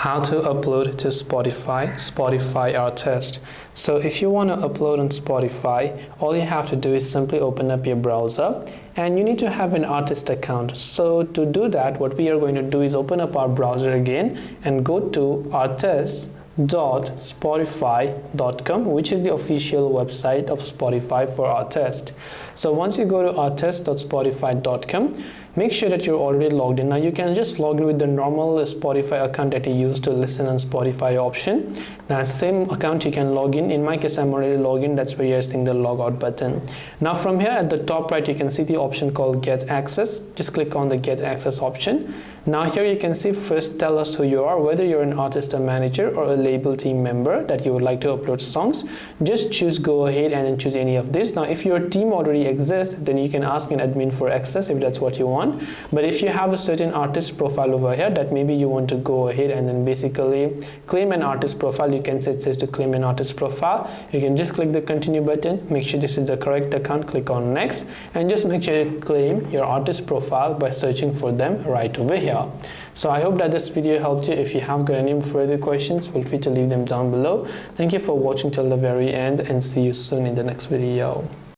How to upload to Spotify artist. So if you want to upload on Spotify, all you have to do is simply open up your browser and you need to have an artist account. So to do that, what we are going to do is open up our browser again and go to artist.spotify.com, which is the official website of Spotify for artists. So once you go to artist.spotify.com, make sure that you're already logged in. Now you can just log in with the normal Spotify account that you use to listen on Spotify option. Now same account you can log in my case I'm already logged in, that's where you're seeing the logout button. Now from here at the top right you can see the option called get access. Just click on the get access option. Now here you can see, first tell us who you are, whether you're an artist or manager or a label team member that you would like to upload songs. Just choose go ahead and then choose any of this. Now if your team already exists, then you can ask an admin for access if that's what you want. But if you have a certain artist profile over here that maybe you want to go ahead and then basically claim an artist profile, you can say it says to claim an artist profile. You can just click the continue button, make sure this is the correct account, click on next, and just make sure you claim your artist profile by searching for them right over here. So I hope that this video helped you. If you have got any further questions, feel free to leave them down below. Thank you for watching till the very end and see you soon in the next video.